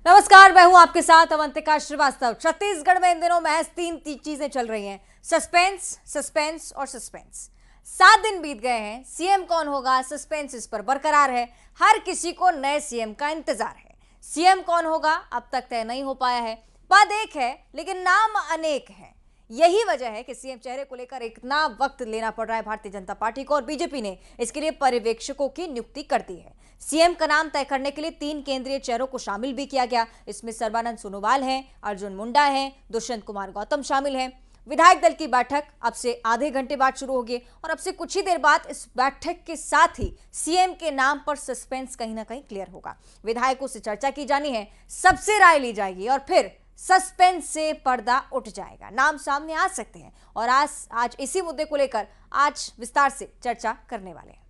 नमस्कार, मैं हूं आपके साथ अवंतिका श्रीवास्तव। छत्तीसगढ़ में इन दिनों महज तीन चीजें चल रही हैं, सस्पेंस, सस्पेंस और सस्पेंस। 7 दिन बीत गए हैं, सीएम कौन होगा, सस्पेंस इस पर बरकरार है। हर किसी को नए सीएम का इंतजार है। सीएम कौन होगा अब तक तय नहीं हो पाया है। पद एक है लेकिन नाम अनेक हैं। यही वजह है कि सीएम चेहरे को लेकर इतना वक्त लेना पड़ रहा है भारतीय जनता पार्टी को, और बीजेपी ने इसके लिए पर्यवेक्षकों की नियुक्ति कर दी है। सीएम का नाम तय करने के लिए 3 केंद्रीय चेहरों को शामिल भी किया गया। इसमें सर्बानंद सोनोवाल हैं, अर्जुन मुंडा हैं, दुष्यंत कुमार गौतम शामिल हैं। विधायक दल की बैठक अब से आधे घंटे बाद शुरू होगी और अब से कुछ ही देर बाद इस बैठक के साथ ही सीएम के नाम पर सस्पेंस कहीं ना कहीं क्लियर होगा। विधायकों से चर्चा की जानी है, सबसे राय ली जाएगी और फिर सस्पेंस से पर्दा उठ जाएगा, नाम सामने आ सकते हैं। और आज इसी मुद्दे को लेकर आज विस्तार से चर्चा करने वाले हैं।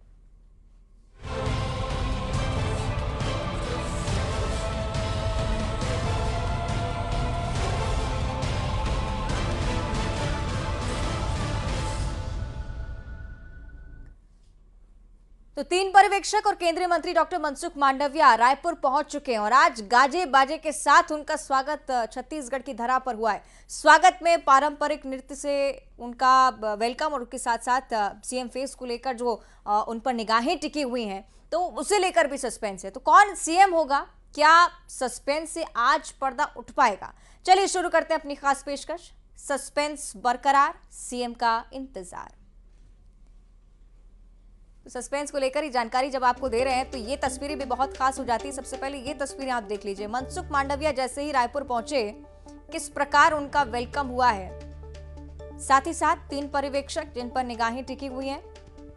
तो 3 पर्यवेक्षक और केंद्रीय मंत्री डॉक्टर मनसुख मांडविया रायपुर पहुंच चुके हैं और आज गाजे बाजे के साथ उनका स्वागत छत्तीसगढ़ की धरा पर हुआ है। स्वागत में पारंपरिक नृत्य से उनका वेलकम और उसके साथ साथ सीएम फेस को लेकर जो उन पर निगाहें टिकी हुई हैं, तो उसे लेकर भी सस्पेंस है। तो कौन सीएम होगा, क्या सस्पेंस से आज पर्दा उठ पाएगा? चलिए शुरू करते हैं अपनी खास पेशकश, सस्पेंस बरकरार, सीएम का इंतजार। तो सस्पेंस को लेकर ही जानकारी जब आपको दे रहे हैं तो ये तस्वीरें भी बहुत खास हो जाती है। सबसे पहले ये तस्वीरें आप देख लीजिए। मनसुख मांडविया जैसे ही रायपुर पहुंचे, किस प्रकार उनका वेलकम हुआ है। साथ ही साथ 3 पर्यवेक्षक जिन पर निगाहें टिकी हुई हैं,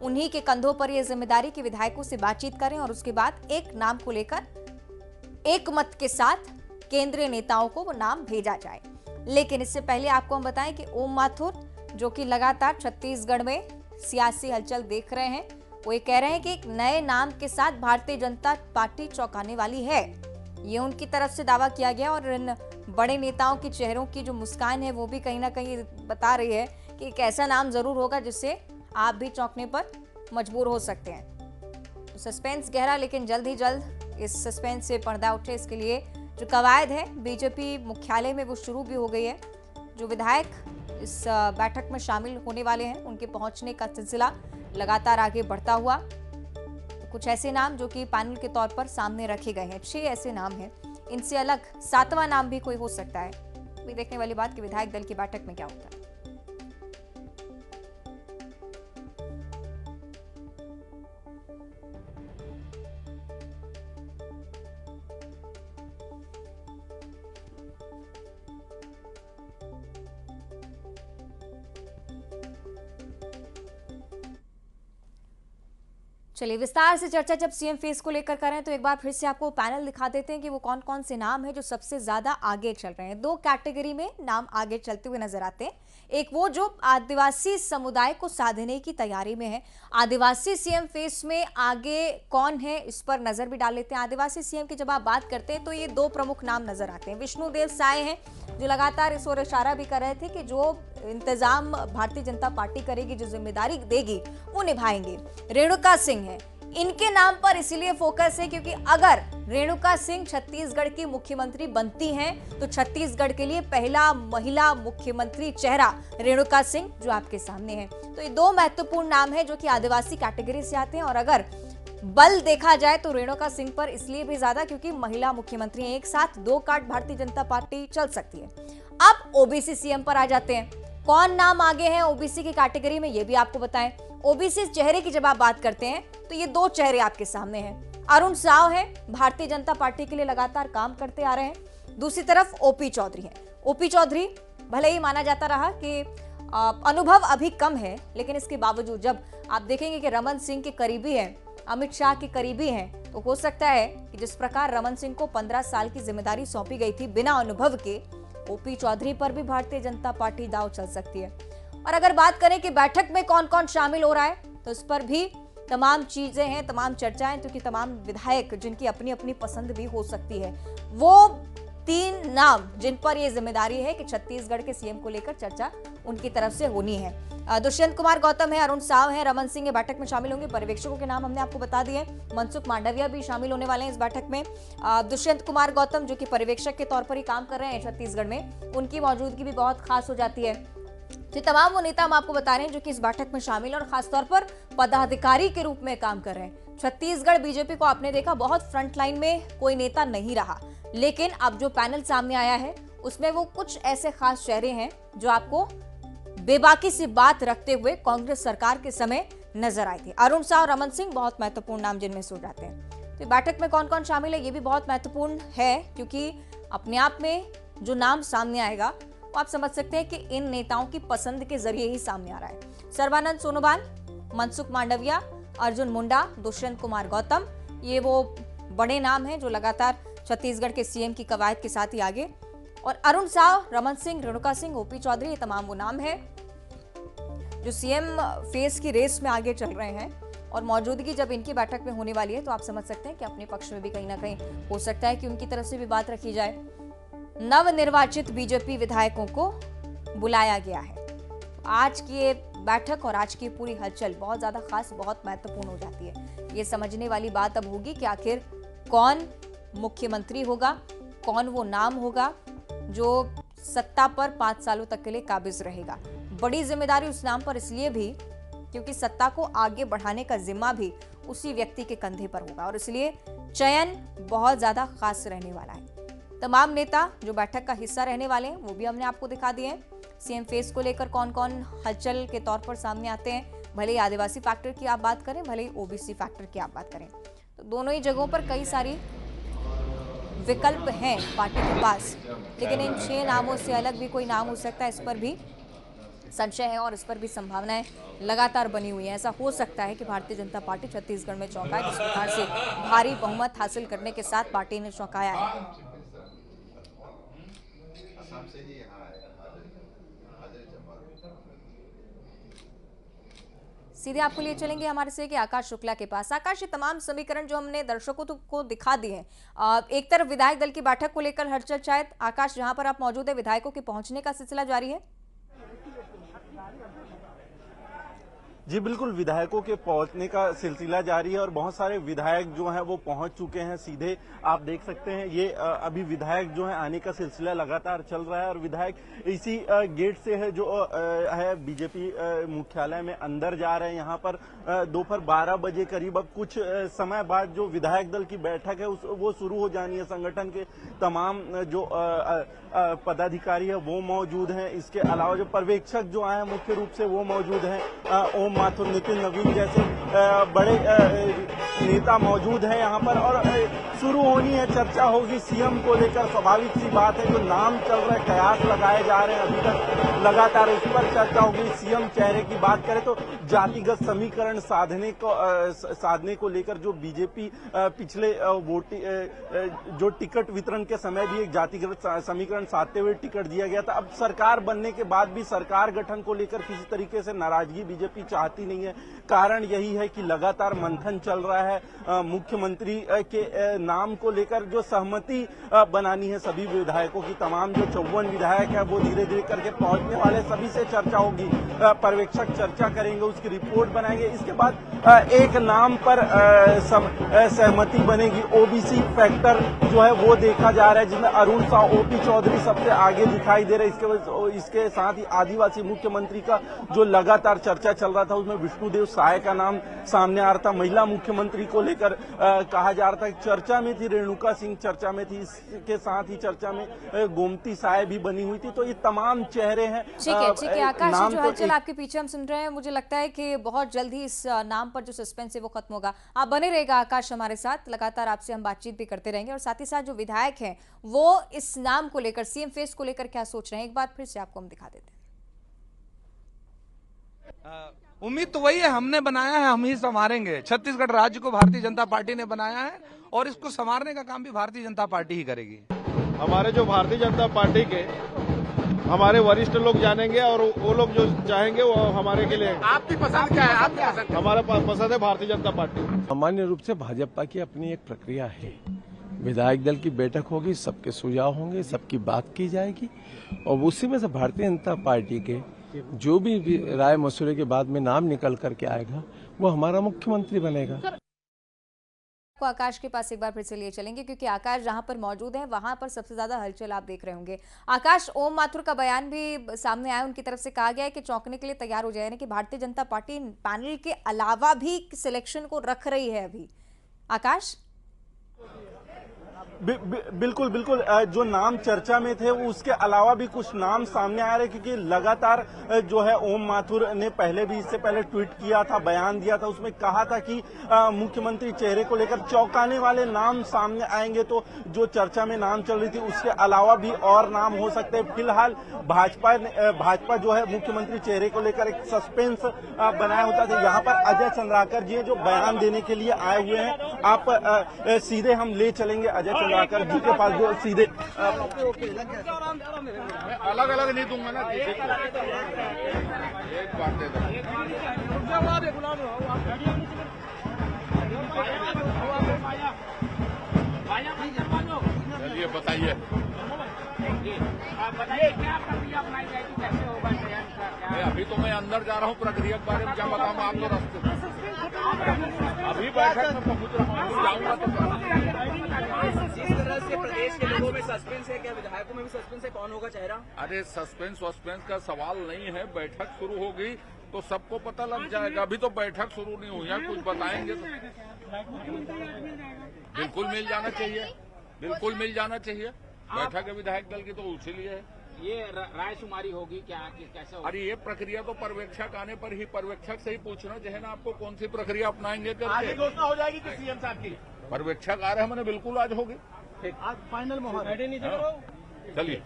उन्हीं के कंधों पर यह जिम्मेदारी कि विधायकों से बातचीत करें और उसके बाद एक नाम को लेकर एक मत के साथ केंद्रीय नेताओं को वो नाम भेजा जाए। लेकिन इससे पहले आपको हम बताएं कि ओम माथुर, जो कि लगातार छत्तीसगढ़ में सियासी हलचल देख रहे हैं, वो ये कह रहे हैं कि एक नए नाम के साथ भारतीय जनता पार्टी चौंकाने वाली है। ये उनकी तरफ से दावा किया गया और इन बड़े नेताओं के चेहरों की जो मुस्कान है वो भी कहीं ना कहीं बता रही है कि एक ऐसा नाम जरूर होगा जिससे आप भी चौंकने पर मजबूर हो सकते हैं। तो सस्पेंस गहरा, लेकिन जल्द ही जल्द इस सस्पेंस से पर्दा उठे, इसके लिए जो कवायद है बीजेपी मुख्यालय में वो शुरू भी हो गई है। जो विधायक इस बैठक में शामिल होने वाले हैं, उनके पहुंचने का सिलसिला लगातार आगे बढ़ता हुआ। कुछ ऐसे नाम जो कि पैनल के तौर पर सामने रखे गए हैं, 6 ऐसे नाम हैं। इनसे अलग 7वां नाम भी कोई हो सकता है। अभी देखने वाली बात कि विधायक दल की बैठक में क्या होता है। चलिए विस्तार से चर्चा जब सीएम फेस को लेकर करें तो एक बार फिर से आपको पैनल दिखा देते हैं कि वो कौन कौन से नाम है जो सबसे ज्यादा आगे चल रहे हैं। 2 कैटेगरी में नाम आगे चलते हुए नजर आते हैं। एक वो जो आदिवासी समुदाय को साधने की तैयारी में है। आदिवासी सीएम फेस में आगे कौन है, इस पर नजर भी डाल लेते हैं। आदिवासी सीएम की जब आप बात करते हैं तो ये 2 प्रमुख नाम नजर आते हैं। विष्णुदेव साय हैं, जो लगातार इस ओर इशारा भी कर रहे थे कि जो इंतजाम भारतीय जनता पार्टी करेगी, जो जिम्मेदारी देगी, वो निभाएंगे। रेणुका सिंह है, इनके नाम पर इसीलिए फोकस है क्योंकि अगर रेणुका सिंह छत्तीसगढ़ की मुख्यमंत्री बनती हैं तो छत्तीसगढ़ के लिए पहला महिला मुख्यमंत्री चेहरा रेणुका सिंह जो आपके सामने है। तो ये 2 महत्वपूर्ण नाम है जो कि आदिवासी कैटेगरी से आते हैं। और अगर बल देखा जाए तो रेणुका सिंह पर इसलिए भी ज्यादा क्योंकि महिला मुख्यमंत्री एक साथ 2 कार्ड भारतीय जनता पार्टी चल सकती है। अब ओबीसी सीएम पर आ जाते हैं। कौन नाम आगे हैं ओबीसी की कैटेगरी में, ये भी आपको बताएं। ओबीसी चेहरे की जब आप बात करते हैं तो ये 2 चेहरे आपके सामने हैं। अरुण साव है, भारतीय जनता पार्टी के लिए लगातार काम करते आ रहे हैं। दूसरी तरफ ओपी चौधरी हैं। ओपी चौधरी भले ही माना जाता रहा कि अनुभव अभी कम है, लेकिन इसके बावजूद जब आप देखेंगे कि रमन सिंह के करीबी हैं, अमित शाह के करीबी हैं, तो हो सकता है कि जिस प्रकार रमन सिंह को 15 साल की जिम्मेदारी सौंपी गई थी बिना अनुभव के, ओपी चौधरी पर भी भारतीय जनता पार्टी दांव चल सकती है। और अगर बात करें कि बैठक में कौन कौन शामिल हो रहा है तो इस पर भी तमाम चीजें हैं, तमाम चर्चाएं, क्योंकि तमाम विधायक जिनकी अपनी अपनी पसंद भी हो सकती है। वो 3 नाम जिन पर यह जिम्मेदारी है कि छत्तीसगढ़ के सीएम को लेकर चर्चा उनकी तरफ से होनी है। दुष्यंत कुमार गौतम है, अरुण साव है, रमन सिंह बैठक में शामिल होंगे। पर्यवेक्षकों के नाम हमने आपको बता दिए। मनसुख मांडविया भी शामिल होने वाले हैं इस बैठक में। दुष्यंत कुमार गौतम जो कि पर्यवेक्षक के तौर पर ही काम कर रहे हैं छत्तीसगढ़ में, उनकी मौजूदगी भी बहुत खास हो जाती है। तो तमाम वो नेता हम आपको बता रहे हैं जो कि इस बैठक में शामिल और खासतौर पर पदाधिकारी के रूप में काम कर रहे हैं। छत्तीसगढ़ बीजेपी को आपने देखा बहुत फ्रंट लाइन में कोई नेता नहीं रहा, लेकिन अब जो पैनल सामने आया है उसमें वो कुछ ऐसे खास चेहरे हैं जो आपको बेबाकी सी बात रखते हुए कांग्रेस सरकार के समय नजर आए थे। अरुण साव, रमन सिंह बहुत महत्वपूर्ण नाम जिनमें से हो जाते हैं। तो बैठक में कौन कौन शामिल है ये भी बहुत महत्वपूर्ण है, क्योंकि अपने आप में जो नाम सामने आएगा वो आप समझ सकते हैं कि इन नेताओं की पसंद के जरिए ही सामने आ रहा है। सर्बानंद सोनोवाल, मनसुख मांडविया, अर्जुन मुंडा, दुष्यंत कुमार गौतम, ये वो बड़े नाम हैं जो लगातार छत्तीसगढ़ के सीएम की कवायद के साथ ही आगे। और अरुण साव, रमन सिंह, रेणुका सिंह, ओपी चौधरी, ये तमाम वो नाम है जो सीएम फेस की रेस में आगे चल रहे हैं। और मौजूदगी जब इनकी बैठक में होने वाली है तो आप समझ सकते हैं कि अपने पक्ष में भी कहीं ना कहीं हो सकता है कि उनकी तरफ से भी बात रखी जाए। नवनिर्वाचित बीजेपी विधायकों को बुलाया गया है। आज की ये बैठक और आज की पूरी हलचल बहुत ज्यादा खास, बहुत महत्वपूर्ण हो जाती है। ये समझने वाली बात अब होगी कि आखिर कौन मुख्यमंत्री होगा, कौन वो नाम होगा जो सत्ता पर 5 सालों तक के लिए काबिज रहेगा। बड़ी जिम्मेदारी उस नाम पर इसलिए भी क्योंकि सत्ता को आगे बढ़ाने का जिम्मा भी उसी व्यक्ति के कंधे पर होगा और इसलिए चयन बहुत ज्यादा खास रहने वाला है। तमाम नेता जो बैठक का हिस्सा रहने वाले हैं वो भी हमने आपको दिखा दिए हैं। सीएम फेस को लेकर कौन कौन हलचल के तौर पर सामने आते हैं, भले ही आदिवासी फैक्टर की आप बात करें, भले ही ओबीसी फैक्टर की आप बात करें, तो दोनों ही जगहों पर कई सारी विकल्प हैं पार्टी के पास। लेकिन इन 6 नामों से अलग भी कोई नाम हो सकता है, इस पर भी संशय है और इस पर भी संभावनाएं लगातार बनी हुई हैं। ऐसा हो सकता है कि भारतीय जनता पार्टी छत्तीसगढ़ में चौंकाए, जिस प्रकार से भारी बहुमत हासिल करने के साथ पार्टी ने चौंकाया है। सीधे आपको लिए चलेंगे हमारे से कि आकाश शुक्ला के पास। आकाश, ये तमाम समीकरण जो हमने दर्शकों को दिखा दिए हैं, एक तरफ विधायक दल की बैठक को लेकर हलचल, शायद आकाश जहां पर आप मौजूद है विधायकों के पहुंचने का सिलसिला जारी है। जी बिल्कुल, विधायकों के पहुंचने का सिलसिला जारी है और बहुत सारे विधायक जो हैं वो पहुंच चुके हैं। सीधे आप देख सकते हैं ये अभी विधायक जो है आने का सिलसिला लगातार चल रहा है और विधायक इसी गेट से है जो है बीजेपी मुख्यालय में अंदर जा रहे हैं। यहाँ पर दोपहर 12 बजे करीब अब कुछ समय बाद जो विधायक दल की बैठक है वो शुरू हो जानी है। संगठन के तमाम जो पदाधिकारी है वो मौजूद हैं। इसके अलावा जो पर्यवेक्षक जो आए हैं मुख्य रूप से वो मौजूद हैं। ओम माथुर, नितिन नवीन जैसे बड़े नेता मौजूद हैं यहाँ पर और शुरू होनी है, चर्चा होगी सीएम को लेकर। स्वाभाविक सी बात है, जो नाम चल रहा है, कयास लगाए जा रहे हैं अभी तक लगातार, उस पर चर्चा होगी। सीएम चेहरे की बात करें तो जातिगत समीकरण साधने को लेकर जो बीजेपी पिछले जो टिकट वितरण के समय भी एक जातिगत समीकरण साधते हुए टिकट दिया गया था। अब सरकार बनने के बाद भी सरकार गठन को लेकर किसी तरीके से नाराजगी बीजेपी चाहती नहीं है। कारण यही है कि लगातार मंथन चल रहा है। मुख्यमंत्री के नाम को लेकर जो सहमति बनानी है सभी विधायकों की, तमाम जो 54 विधायक है वो धीरे धीरे करके पहुंचने वाले, सभी से चर्चा होगी। पर्यवेक्षक चर्चा करेंगे, उसकी रिपोर्ट बनाएंगे। इसके बाद एक नाम पर सहमति बनेगी। ओबीसी फैक्टर जो है वो देखा जा रहा है, जिसमें अरुण साव, ओपी चौधरी सबसे आगे दिखाई दे रहे हैं। इसके साथ ही आदिवासी मुख्यमंत्री का जो लगातार चर्चा चल रहा था उसमें विष्णुदेव साय का नाम सामने आ रहा था। महिला मुख्यमंत्री को लेकर कहा जा रहा था, चर्चा में थी रेणुका सिंह, चर्चा में थी। इसके साथ ही चर्चा में गोमती साय भी बनी हुई थी। तो ये तमाम चेहरे हैं। ठीक है आकाश, जो हलचल आपके पीछे हम सुन रहे हैं, मुझे लगता है कि बहुत जल्द ही इस नाम पर जो सस्पेंस है वो खत्म होगा। आप बने रहेगा आकाश हमारे साथ, लगातार आपसे हम बातचीत भी करते रहेंगे और साथ ही साथ जो विधायक हैं वो इस नाम को लेकर, सीएम फेस को लेकर क्या सोच रहे हैं, एक बार फिर से आपको हम दिखा देते हैं। उम्मीद तो वही है, हमने बनाया है, हम ही संभालेंगे। छत्तीसगढ़ राज्य को भारतीय जनता पार्टी ने बनाया है और इसको संवारने का काम भी भारतीय जनता पार्टी ही करेगी। हमारे जो भारतीय जनता पार्टी के हमारे वरिष्ठ लोग जानेंगे और वो लोग जो चाहेंगे वो हमारे के लिए। आपकी पसंद क्या है? आपकी पसंद? हमारा पसंद है भारतीय जनता पार्टी। सामान्य रूप से भाजपा की अपनी एक प्रक्रिया है। विधायक दल की बैठक होगी, सबके सुझाव होंगे, सबकी बात की जाएगी और उसी में से भारतीय जनता पार्टी के जो भी राय मशवरे के बाद में नाम निकल करके आएगा वो हमारा मुख्यमंत्री बनेगा। को आकाश के पास एक बार फिर से लिए चलेंगे, क्योंकि आकाश जहां पर मौजूद है वहां पर सबसे ज्यादा हलचल आप देख रहे होंगे। आकाश, ओम माथुर का बयान भी सामने आया, उनकी तरफ से कहा गया है कि चौंकने के लिए तैयार हो जाए, कि भारतीय जनता पार्टी पैनल के अलावा भी सिलेक्शन को रख रही है अभी। आकाश, बिल्कुल बिल्कुल, जो नाम चर्चा में थे उसके अलावा भी कुछ नाम सामने आ रहे, क्योंकि लगातार जो है ओम माथुर ने पहले भी इससे पहले ट्वीट किया था, बयान दिया था, उसमें कहा था कि मुख्यमंत्री चेहरे को लेकर चौंकाने वाले नाम सामने आएंगे। तो जो चर्चा में नाम चल रही थी उसके अलावा भी और नाम हो सकते हैं। फिलहाल भाजपा जो है मुख्यमंत्री चेहरे को लेकर एक सस्पेंस बनाया होता था। यहाँ पर अजय चंद्राकर जी जो बयान देने के लिए आए हुए हैं, आप सीधे हम ले चलेंगे अजय चंद्राकर जी के पास, जो सीधे अलग अलग नहीं दूंगा ना, एक बात दे दो। चलिए बताइए क्या प्रक्रिया अपनाई जाएगी, कैसे होगा चयन? अभी तो मैं अंदर जा रहा हूँ, प्रक्रिया के बारे में क्या बताऊँ आपको? रास्ते अभी बैठक में पहुँच रहा हूँ, जाऊँगा तो जिस तरह से प्रदेश के लोगों में सस्पेंस है, क्या विधायकों में भी सस्पेंस है? कौन होगा चेहरा? अरे सस्पेंस का सवाल नहीं है, बैठक शुरू होगी तो सबको पता लग जाएगा। अभी तो बैठक शुरू नहीं हुई है, कुछ बताएंगे तो बिल्कुल मिल जाना चाहिए, बिल्कुल मिल जाना चाहिए। बैठक है विधायक दल की तो इसीलिए है। ये राय शुमारी होगी क्या, कैसे होगा? अरे ये प्रक्रिया तो पर्यवेक्षक आने पर ही, पर्यवेक्षक से ही पूछना चाहिए ना आपको कौन सी प्रक्रिया अपनाएंगे करके। घोषणा हो जाएगी कि सीएम साहब की? पर्यवेक्षक आ रहे हैं, मैंने बिल्कुल आज होगी। आज फाइनल मोहर चलिए।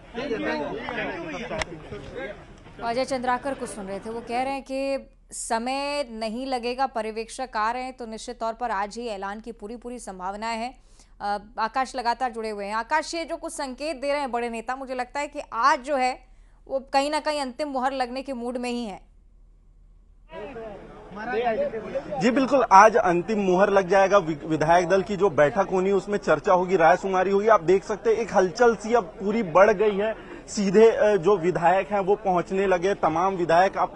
अजय चंद्राकर को सुन रहे थे, वो कह रहे हैं कि समय नहीं लगेगा, पर्यवेक्षक आ रहे हैं तो निश्चित तौर पर आज ही ऐलान की पूरी संभावनाएं हैं। आकाश लगातार जुड़े हुए हैं। आकाश, ये जो कुछ संकेत दे रहे हैं बड़े नेता, मुझे लगता है कि आज जो है वो कहीं ना कहीं अंतिम मुहर लगने के मूड में ही है। जी बिल्कुल, आज अंतिम मुहर लग जाएगा। विधायक दल की जो बैठक होनी है उसमें चर्चा होगी, राय शुमारी होगी। आप देख सकते हैं एक हलचल सी अब पूरी बढ़ गई है। सीधे जो विधायक हैं वो पहुंचने लगे, तमाम विधायक आप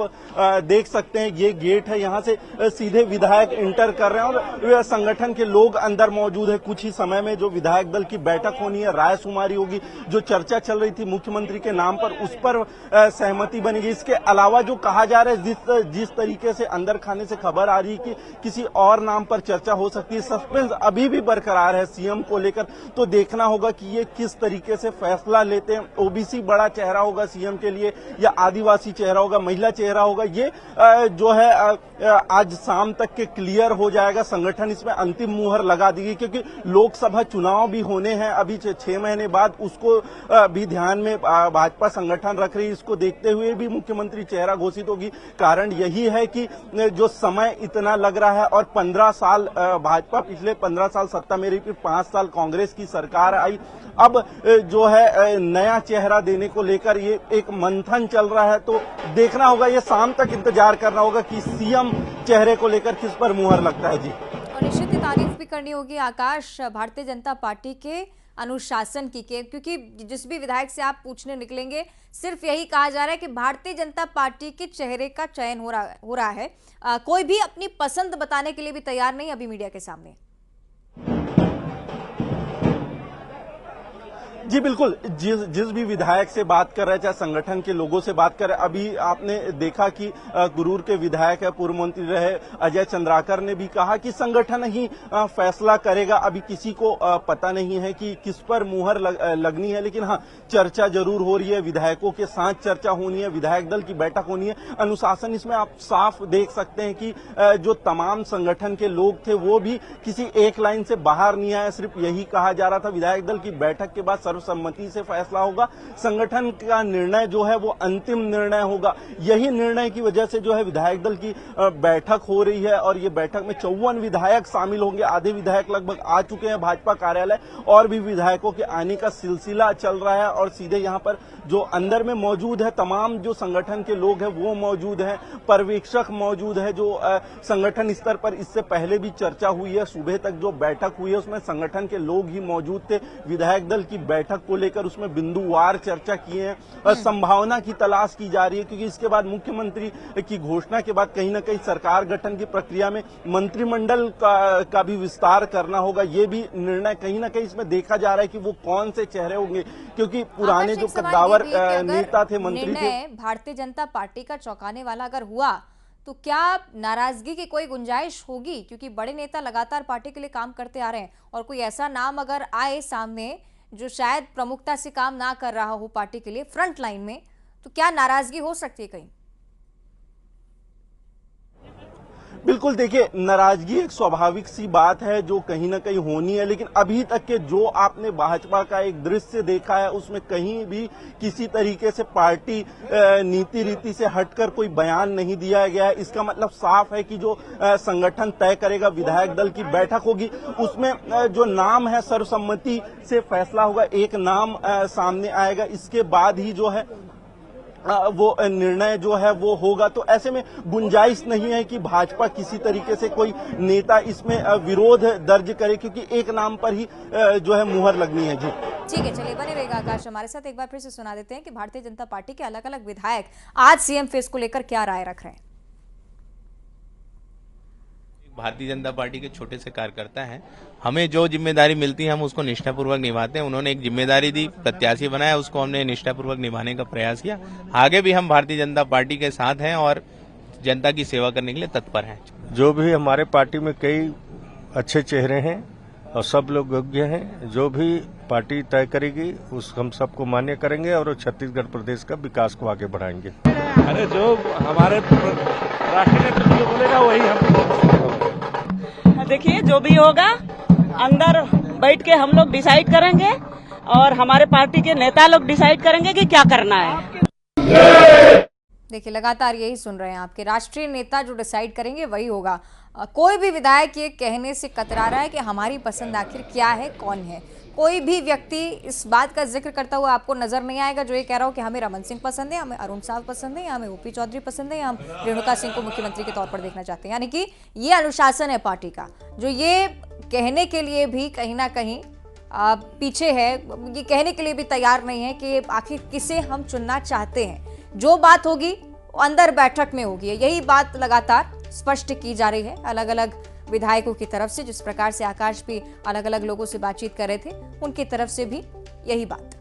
देख सकते हैं। ये गेट है, यहाँ से सीधे विधायक इंटर कर रहे हैं और संगठन के लोग अंदर मौजूद है। कुछ ही समय में जो विधायक दल की बैठक होनी है, राय शुमारी होगी। जो चर्चा चल रही थी मुख्यमंत्री के नाम पर, उस पर सहमति बनेगी। इसके अलावा जो कहा जा रहा है, जिस तरीके से अंदर खाने से खबर आ रही है कि किसी और नाम पर चर्चा हो सकती है, सस्पेंस अभी भी बरकरार है सीएम को लेकर। तो देखना होगा कि ये किस तरीके से फैसला लेते हैं। ओबीसी बड़ा चेहरा होगा सीएम के लिए या आदिवासी चेहरा होगा, महिला चेहरा होगा, ये जो है आज शाम तक के क्लियर हो जाएगा। संगठन इसमें अंतिम मुहर लगा दी गई, क्योंकि लोकसभा चुनाव भी होने हैं अभी 6 महीने बाद। उसको भी ध्यान में भाजपा संगठन रख रही है। इसको देखते हुए भी मुख्यमंत्री चेहरा घोषित होगी। कारण यही है कि जो समय इतना लग रहा है, और 15 साल भाजपा, पिछले 15 साल सत्ता में रही, फिर 5 साल कांग्रेस की सरकार आई। अब जो है नया चेहरा देने को लेकर ये एक मंथन चल रहा है। तो देखना होगा, ये शाम तक इंतजार करना होगा कि सीएम चेहरे को लेकर किस पर मुहर लगता है। जी, और निश्चित ही तारीफ भी करनी होगी आकाश भारतीय जनता पार्टी के अनुशासन की, क्योंकि जिस भी विधायक से आप पूछने निकलेंगे सिर्फ यही कहा जा रहा है कि भारतीय जनता पार्टी के चेहरे का चयन हो रहा है। कोई भी अपनी पसंद बताने के लिए भी तैयार नहीं अभी मीडिया के सामने। जी बिल्कुल, जिस भी विधायक से बात कर रहे हैं, चाहे संगठन के लोगों से बात कर रहे हैं, अभी आपने देखा कि गुरूर के विधायक है, पूर्व मंत्री रहे अजय चंद्राकर ने भी कहा कि संगठन ही फैसला करेगा। अभी किसी को पता नहीं है कि किस पर मुहर लगनी है, लेकिन हाँ, चर्चा जरूर हो रही है। विधायकों के साथ चर्चा होनी है, विधायक दल की बैठक होनी है। अनुशासन इसमें आप साफ देख सकते हैं कि जो तमाम संगठन के लोग थे वो भी किसी एक लाइन से बाहर नहीं आए। सिर्फ यही कहा जा रहा था विधायक दल की बैठक के बाद सर्वसम्मति से फैसला होगा। संगठन का निर्णय जो है वो अंतिम निर्णय होगा। यही निर्णय की वजह से जो है विधायक दल की बैठक हो रही है, और ये बैठक में 54 विधायक शामिल होंगे। आधे विधायक लगभग आ चुके हैं भाजपा कार्यालय, और भी विधायकों के आने का सिलसिला चल रहा है। और सीधे यहाँ पर जो अंदर में मौजूद है, तमाम जो संगठन के लोग हैं वो मौजूद हैं, पर्यवेक्षक मौजूद है, जो संगठन स्तर पर इससे पहले भी चर्चा हुई है, सुबह तक जो बैठक हुई है उसमें संगठन के लोग ही मौजूद थे। विधायक दल की बैठक को लेकर उसमें बिंदुवार चर्चा किए हैं और संभावना की तलाश की जा रही है, क्योंकि इसके बाद मुख्यमंत्री की घोषणा के बाद कहीं ना कहीं सरकार गठन की प्रक्रिया में मंत्रिमंडल का भी विस्तार करना होगा। ये भी निर्णय कहीं ना कहीं इसमें देखा जा रहा है कि वो कौन से चेहरे होंगे, क्योंकि पुराने जो कद्दावर नेता थे, मंत्री थे। भारतीय जनता पार्टी का चौंकाने वाला अगर हुआ तो क्या नाराजगी की कोई गुंजाइश होगी, क्योंकि बड़े नेता लगातार पार्टी के लिए काम करते आ रहे हैं और कोई ऐसा नाम अगर आए सामने जो शायद प्रमुखता से काम ना कर रहा हो पार्टी के लिए फ्रंट लाइन में, तो क्या नाराजगी हो सकती है कहीं? बिल्कुल, देखिए नाराजगी एक स्वाभाविक सी बात है जो कहीं ना कहीं होनी है, लेकिन अभी तक के जो आपने भाजपा का एक दृश्य देखा है उसमें कहीं भी किसी तरीके से पार्टी नीति रीति से हटकर कोई बयान नहीं दिया गया है। इसका मतलब साफ है कि जो संगठन तय करेगा, विधायक दल की बैठक होगी, उसमें जो नाम है सर्वसम्मति से फैसला होगा, एक नाम सामने आएगा, इसके बाद ही जो है वो निर्णय जो है वो होगा। तो ऐसे में गुंजाइश नहीं है कि भाजपा किसी तरीके से कोई नेता इसमें विरोध दर्ज करे, क्योंकि एक नाम पर ही जो है मुहर लगनी है। जी ठीक है, चलिए बने रहेगा आकाश हमारे साथ। एक बार फिर से सुना देते हैं कि भारतीय जनता पार्टी के अलग अलग विधायक आज सीएम फेस को लेकर क्या राय रख रहे हैं। भारतीय जनता पार्टी के छोटे से कार्यकर्ता हैं, हमें जो जिम्मेदारी मिलती है हम उसको निष्ठापूर्वक निभाते हैं। उन्होंने एक जिम्मेदारी दी, प्रत्याशी बनाया, उसको हमने निष्ठापूर्वक निभाने का प्रयास किया। आगे भी हम भारतीय जनता पार्टी के साथ हैं और जनता की सेवा करने के लिए तत्पर हैं। जो भी हमारे पार्टी में कई अच्छे चेहरे हैं और सब लोग योग्य हैं, जो भी पार्टी तय करेगी उस हम सबको मान्य करेंगे और छत्तीसगढ़ प्रदेश का विकास को आगे बढ़ाएंगे। अरे जो हमारे राष्ट्रीय नेतृत्व बोलेगा वही हम। देखिए जो भी होगा अंदर बैठ के हम लोग डिसाइड करेंगे और हमारे पार्टी के नेता लोग डिसाइड करेंगे कि क्या करना है। देखिए लगातार यही सुन रहे हैं आपके राष्ट्रीय नेता जो डिसाइड करेंगे वही होगा। कोई भी विधायक ये कहने से कतरा रहा है कि हमारी पसंद आखिर क्या है, कौन है। कोई भी व्यक्ति इस बात का जिक्र करता हुआ आपको नजर नहीं आएगा जो ये कह रहा हो कि हमें रमन सिंह पसंद है, हमें अरुण साव पसंद है, या हमें ओपी चौधरी पसंद है, या हम रेणुका सिंह को मुख्यमंत्री के तौर पर देखना चाहते हैं। यानी कि ये अनुशासन है पार्टी का, जो ये कहने के लिए भी कहीं ना कहीं पीछे है, ये कहने के लिए भी तैयार नहीं है कि आखिर किसे हम चुनना चाहते हैं। जो बात होगी अंदर बैठक में होगी, यही बात लगातार स्पष्ट की जा रही है अलग अलग विधायकों की तरफ से। जिस प्रकार से आकाश भी अलग अलग लोगों से बातचीत कर रहे थे, उनकी तरफ से भी यही बात।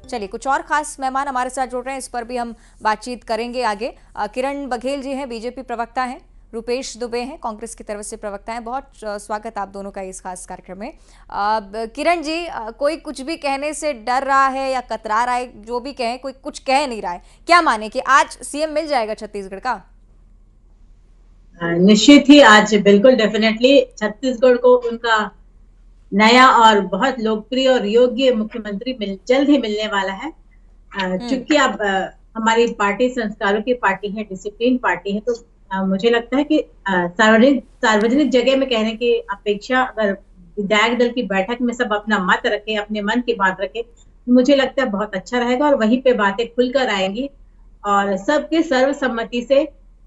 चलिए कुछ और खास मेहमान हमारे साथ जुड़ रहे हैं, इस पर भी हम बातचीत करेंगे आगे। किरण बघेल जी हैं, बीजेपी प्रवक्ता हैं, रुपेश दुबे हैं, कांग्रेस की तरफ से प्रवक्ता हैं। बहुत स्वागत आप दोनों का इस खास कार्यक्रम में। किरण जी, कोई कुछ भी कहने से डर रहा है या कतरा रहा है, जो भी कहें, कोई कुछ कह नहीं रहा है, क्या माने कि आज सीएम मिल जाएगा छत्तीसगढ़ का? निश्चित ही आज बिल्कुल डेफिनेटली छत्तीसगढ़ को उनका नया और बहुत लोकप्रिय और योग्य मुख्यमंत्री जल्द ही मिलने वाला है। चूंकि अब हमारी पार्टी संस्कारों की पार्टी है, डिसिप्लिन पार्टी है, तो मुझे लगता है कि सार्वजनिक जगह में कहने की अपेक्षा अगर विधायक दल की बैठक में सब अपना मत रखे, अपने मन की बात रखे, मुझे लगता है बहुत अच्छा रहेगा और वहीं पे बातें खुलकर आएंगी और सबके सर्वसम्मति से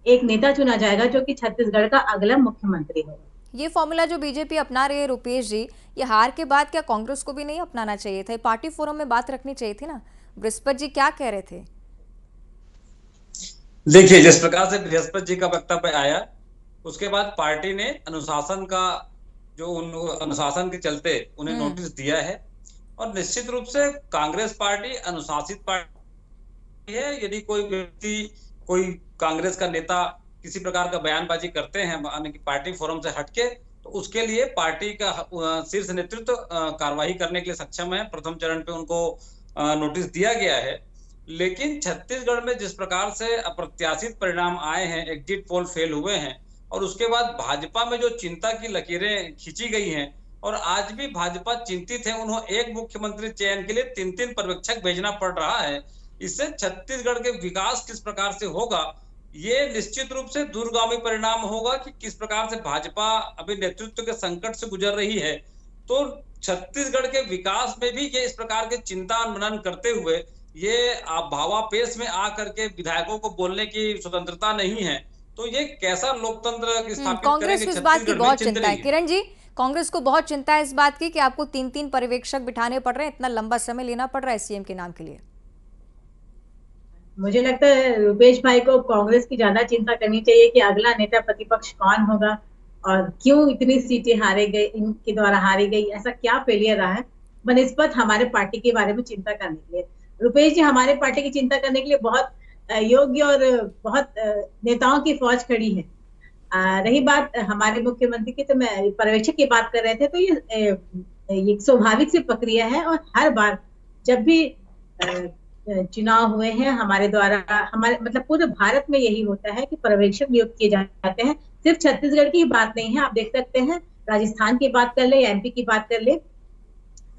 एक नेता चुना जाएगा जो कि छत्तीसगढ़ का अगला मुख्यमंत्री होगा। ये फॉर्मूला जो बीजेपी अपना रही है रुपेश जी, ये हार के बाद क्या कांग्रेस को भी नहीं अपनाना चाहिए था? पार्टी फोरम में बात रखनी चाहिए थी ना। बृहस्पति जी क्या कह रहे थे? देखिए, जिस प्रकार से बृहस्पति जी का वक्तव्य आया, उसके बाद पार्टी ने अनुशासन का जो अनुशासन के चलते उन्हें नोटिस दिया है और निश्चित रूप से कांग्रेस पार्टी अनुशासित पार्टी है। यदि कोई व्यक्ति, कोई कांग्रेस का नेता किसी प्रकार का बयानबाजी करते हैं यानी कि पार्टी फोरम से हटके, तो उसके लिए पार्टी का शीर्ष नेतृत्व कार्रवाई करने के लिए सक्षम है। प्रथम चरण पे उनको नोटिस दिया गया है। लेकिन छत्तीसगढ़ में जिस प्रकार से अप्रत्याशित परिणाम आए हैं, एग्जिट पोल फेल हुए हैं और उसके बाद भाजपा में जो चिंता की लकीरें खींची गई हैं और आज भी भाजपा चिंतित है, उन्हें एक मुख्यमंत्री चयन के लिए 3-3 पर्यवेक्षक भेजना पड़ रहा है। इससे छत्तीसगढ़ के विकास किस प्रकार से होगा, ये निश्चित रूप से दूरगामी परिणाम होगा कि किस प्रकार से भाजपा अभी नेतृत्व के संकट से गुजर रही है। तो छत्तीसगढ़ के विकास में भी ये इस प्रकार के चिंता मनन करते हुए ये भावापेश में आकर के विधायकों को बोलने की स्वतंत्रता नहीं है, तो ये कैसा लोकतंत्र स्थापित कांग्रेस करेंगे? को इस बात की छत्तीसगढ़ में बहुत चिंता है चिंतनीय। किरण जी, कांग्रेस को बहुत चिंता है इस बात की कि आपको 3-3 पर्यवेक्षक बिठाने पड़ रहे हैं, इतना लंबा समय लेना पड़ रहा है सीएम के नाम के लिए। मुझे लगता है रुपेश भाई को कांग्रेस की ज्यादा चिंता करनी चाहिए कि अगला नेता प्रतिपक्ष कौन होगा और क्यों इतनी सीटें हारे गई, इनके द्वारा हारी गई, ऐसा क्या फेलियर रहा है बनिस्बत हमारे पार्टी के बारे में चिंता करने के लिए। रुपेश जी हमारे पार्टी की चिंता करने के लिए बहुत योग्य और बहुत नेताओं की फौज खड़ी है। रही बात हमारे मुख्यमंत्री की, तो मैं पर्यवेक्षक की बात कर रहे थे, तो ये स्वाभाविक सी प्रक्रिया है और हर बार जब भी चुनाव हुए हैं हमारे द्वारा, हमारे मतलब पूरे भारत में यही होता है कि पर्यवेक्षक नियुक्त किए जाते हैं। सिर्फ छत्तीसगढ़ की बात नहीं है, आप देख सकते हैं राजस्थान की बात कर ले, एमपी की बात कर ले,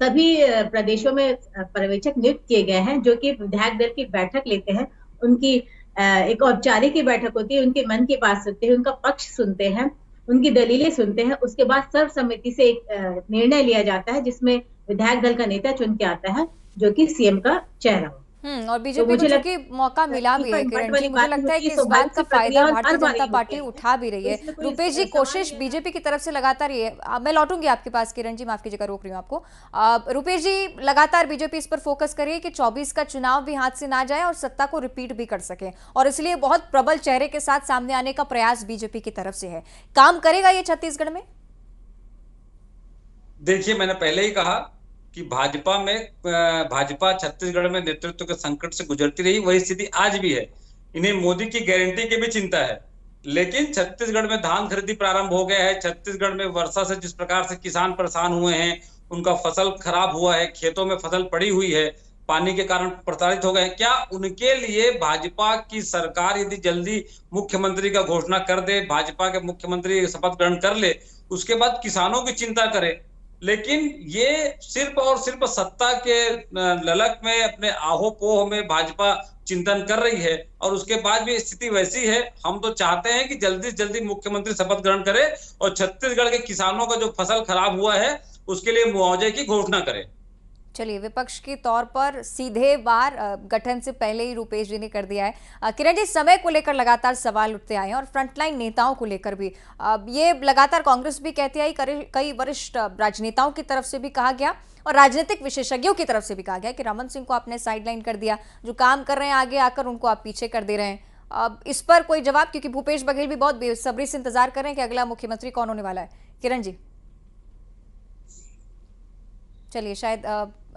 सभी प्रदेशों में पर्यवेक्षक नियुक्त किए गए हैं जो कि विधायक दल की बैठक लेते हैं। उनकी एक औपचारिक बैठक होती है, उनके मन की बात सुनते हैं, उनका पक्ष सुनते हैं, उनकी दलीलें सुनते हैं। उसके बाद सर्वसम्मति से एक निर्णय लिया जाता है जिसमें विधायक दल का नेता चुन के आता है जो कि सीएम का चेहरा हो। और बीजेपी को चूंकि मौका मिला भी है किरण जी, मुझे लगता है कि इस बात का फायदा भारतीय जनता पार्टी उठा भी रही है। रुपेश जी, कोशिश बीजेपी की तरफ से लगातार ये, मैं लौटूंगी आपके पास किरण जी, माफ कीजिएगा रोक रही हूँ आपको। रुपेश जी, लगातार बीजेपी इस पर फोकस करिए कि 24 का चुनाव भी हाथ से ना जाए और सत्ता को रिपीट भी कर सके, और इसलिए बहुत प्रबल चेहरे के साथ सामने आने का प्रयास बीजेपी की तरफ से है। काम करेगा ये छत्तीसगढ़ में? देखिए, मैंने पहले ही कहा कि भाजपा छत्तीसगढ़ में नेतृत्व के संकट से गुजरती रही, वही स्थिति आज भी है। इन्हें मोदी की गारंटी की भी चिंता है, लेकिन छत्तीसगढ़ में धान खरीदी प्रारंभ हो गया है। छत्तीसगढ़ में वर्षा से जिस प्रकार से किसान परेशान हुए हैं, उनका फसल खराब हुआ है, खेतों में फसल पड़ी हुई है, पानी के कारण प्रताड़ित हो गए हैं। क्या उनके लिए भाजपा की सरकार यदि जल्दी मुख्यमंत्री का घोषणा कर दे, भाजपा के मुख्यमंत्री शपथ ग्रहण कर ले, उसके बाद किसानों की चिंता करे, लेकिन ये सिर्फ और सिर्फ सत्ता के ललक में, अपने आहो पोह में भाजपा चिंतन कर रही है, और उसके बाद भी स्थिति वैसी है। हम तो चाहते हैं कि जल्दी से जल्दी मुख्यमंत्री शपथ ग्रहण करे और छत्तीसगढ़ के किसानों का जो फसल खराब हुआ है उसके लिए मुआवजे की घोषणा करे। चलिए, विपक्ष के तौर पर सीधे बार गठन से पहले ही रुपेश जी ने कर दिया है। किरण जी, समय को लेकर लगातार सवाल उठते आए हैं और फ्रंटलाइन नेताओं को लेकर भी ये लगातार कांग्रेस भी कहती आई, कई वरिष्ठ राजनेताओं की तरफ से भी कहा गया और राजनीतिक विशेषज्ञों की तरफ से भी कहा गया कि रमन सिंह को आपने साइडलाइन कर दिया, जो काम कर रहे हैं आगे आकर उनको आप पीछे कर दे रहे हैं। अब इस पर कोई जवाब, क्योंकि भूपेश बघेल भी बहुत बेसब्री से इंतजार कर रहे हैं कि अगला मुख्यमंत्री कौन होने वाला है। किरण जी, चलिए, शायद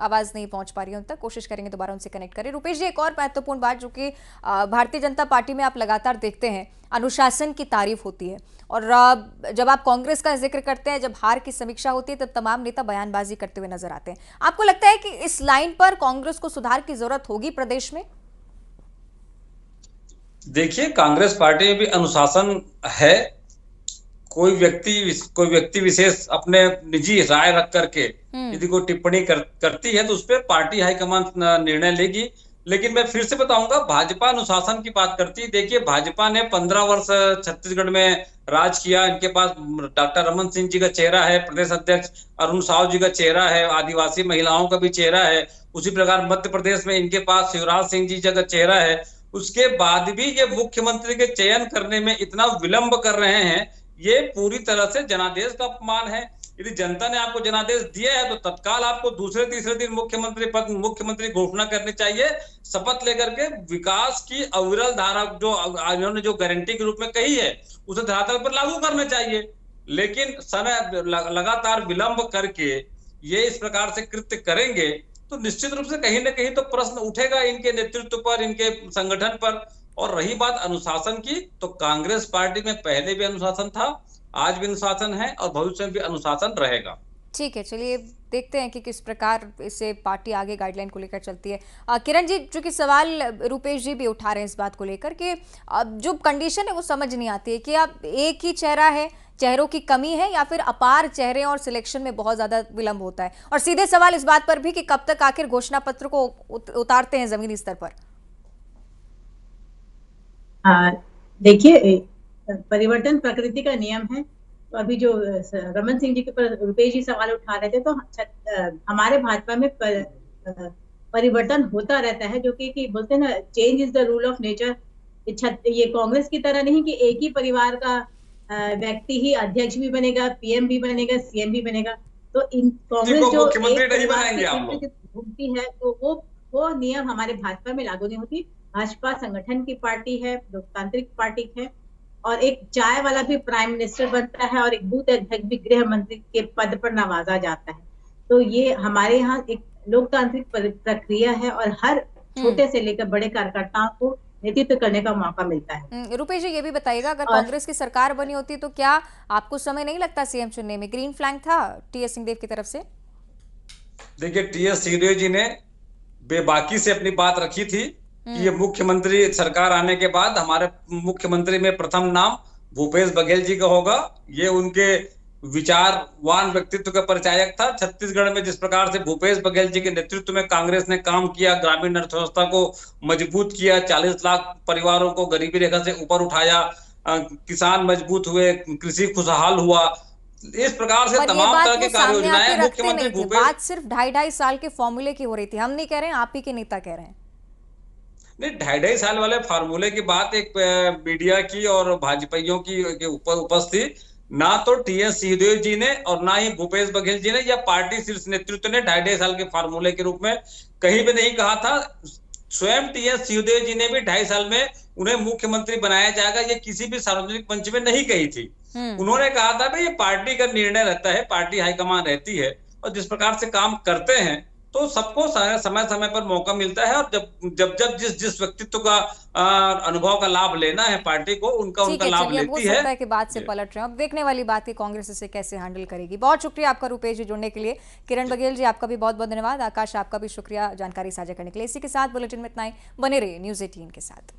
आवाज नहीं पहुंच पा रही है उन तक, कोशिश करेंगे दोबारा उनसे कनेक्ट करें। रुपेश जी, एक और महत्वपूर्ण बात जो कि भारतीय जनता पार्टी में आप लगातार देखते हैं, अनुशासन की तारीफ होती है, और जब आप कांग्रेस का जिक्र करते हैं, जब हार की समीक्षा होती है, तब तमाम नेता बयानबाजी करते हुए नजर आते हैं। आपको लगता है कि इस लाइन पर कांग्रेस को सुधार की जरूरत होगी प्रदेश में? देखिए, कांग्रेस पार्टी में भी अनुशासन है। कोई व्यक्ति विशेष अपने निजी राय रख करके यदि कोई टिप्पणी करती है तो उस पर पार्टी हाईकमान निर्णय लेगी। लेकिन मैं फिर से बताऊंगा, भाजपा अनुशासन की बात करती है। देखिए, भाजपा ने 15 वर्ष छत्तीसगढ़ में राज किया। इनके पास डॉक्टर रमन सिंह जी का चेहरा है, प्रदेश अध्यक्ष अरुण साव जी का चेहरा है, आदिवासी महिलाओं का भी चेहरा है। उसी प्रकार मध्य प्रदेश में इनके पास शिवराज सिंह जी का चेहरा है। उसके बाद भी ये मुख्यमंत्री के चयन करने में इतना विलंब कर रहे हैं, ये पूरी तरह से जनादेश का अपमान है। यदि जनता ने आपको जनादेश दिया है तो तत्काल आपको दूसरे तीसरे दिन मुख्यमंत्री घोषणा करनी चाहिए। शपथ लेकर के विकास की अविरल धारा जो इन्होंने जो गारंटी के रूप में कही है उसे धरातल पर लागू करना चाहिए। लेकिन समय लगातार विलंब करके ये इस प्रकार से कृत्य करेंगे तो निश्चित रूप से कहीं ना कहीं तो प्रश्न उठेगा इनके नेतृत्व पर, इनके संगठन पर। और रही बात अनुशासन की, तो कांग्रेस पार्टी में पहले भी अनुशासन था, आज भी अनुशासन है और भविष्य में भी अनुशासन रहेगा। ठीक है, चलिए देखते हैं कि किस प्रकार इसे पार्टी आगे गाइडलाइन को लेकर चलती है। किरण जी, चूंकि सवाल रुपेश जी भी उठा रहे हैं इस बात को लेकर कि जो कंडीशन है वो समझ नहीं आती है कि अब एक ही चेहरा है, चेहरों की कमी है, या फिर अपार चेहरे और सिलेक्शन में बहुत ज्यादा विलंब होता है। और सीधे सवाल इस बात पर भी कि कब तक आखिर घोषणा पत्र को उतारते हैं जमीनी स्तर पर। देखिए, परिवर्तन प्रकृति का नियम है। अभी जो रमन सिंह जी के ऊपर रुपेश जी सवाल उठा रहे थे, तो हमारे भाजपा में परिवर्तन होता रहता है, जो कि बोलते हैं ना, change is the rule of nature. ये कांग्रेस की तरह नहीं कि एक ही परिवार का व्यक्ति ही अध्यक्ष भी बनेगा, पीएम भी बनेगा, सीएम भी बनेगा। तो इन कांग्रेस जो मुख्यमंत्री नहीं बनाएंगे आप लोग घूमती है, तो वो नियम हमारे भाजपा में लागू नहीं होती। भाजपा संगठन की पार्टी है, लोकतांत्रिक पार्टी है, और एक चाय वाला भी प्राइम मिनिस्टर बनता है और एक बूथ अध्यक्ष भी गृह मंत्री के पद पर नवाजा जाता है। तो ये हमारे यहाँ एक लोकतांत्रिक प्रक्रिया है और हर छोटे से लेकर बड़े कार्यकर्ताओं को नेतृत्व करने का मौका मिलता है। रुपेश जी, ये भी बताइएगा, अगर कांग्रेस की सरकार बनी होती तो क्या आपको समय नहीं लगता सीएम चुनने में? ग्रीन फ्लैग था टीएस सिंहदेव की तरफ से? देखिए, टीएस सिंहदेव जी ने बेबाकी से अपनी बात रखी थी कि ये मुख्यमंत्री सरकार आने के बाद हमारे मुख्यमंत्री में प्रथम नाम भूपेश बघेल जी का होगा। ये उनके विचारवान व्यक्तित्व का परिचायक था। छत्तीसगढ़ में जिस प्रकार से भूपेश बघेल जी के नेतृत्व में कांग्रेस ने काम किया, ग्रामीण अर्थव्यवस्था को मजबूत किया, 40 लाख परिवारों को गरीबी रेखा से ऊपर उठाया, किसान मजबूत हुए, कृषि खुशहाल हुआ, इस प्रकार से तमाम तरह की कार्य योजनाएं मुख्यमंत्री भूपेश। बात सिर्फ 2.5 साल के फॉर्मूले की हो रही थी, हम नहीं कह रहे हैं, आप ही के नेता कह रहे हैं। नहीं, 2.5 साल वाले फार्मूले की बात एक मीडिया की और भाजपाइयों की ऊपर उपस्थित थी। ना तो टीएस सिंहदेव जी ने और ना ही भूपेश बघेल जी ने या पार्टी शीर्ष नेतृत्व ने 2.5 साल के फार्मूले के रूप में कहीं भी नहीं कहा था। स्वयं टीएस सिंहदेव जी ने भी 2.5 साल में उन्हें मुख्यमंत्री बनाया जाएगा ये किसी भी सार्वजनिक मंच में नहीं कही थी। उन्होंने कहा था भाई ये पार्टी का निर्णय रहता है, पार्टी हाईकमान रहती है, और जिस प्रकार से काम करते हैं तो सबको समय समय पर मौका मिलता है, और जब जिस व्यक्तित्व का अनुभव का लाभ लेना है पार्टी को, उनका लाभ लेती है। सकता है कि बात से पलट रहे हैं, अब देखने वाली बात है कांग्रेस इसे कैसे हैंडल करेगी। बहुत शुक्रिया आपका रुपेश जी जुड़ने के लिए। किरण बघेल जी, आपका भी बहुत बहुत धन्यवाद। आकाश, आपका भी शुक्रिया जानकारी साझा करने के लिए। इसी के साथ बुलेटिन में इतना ही। बने रहिए न्यूज़ 18 के साथ।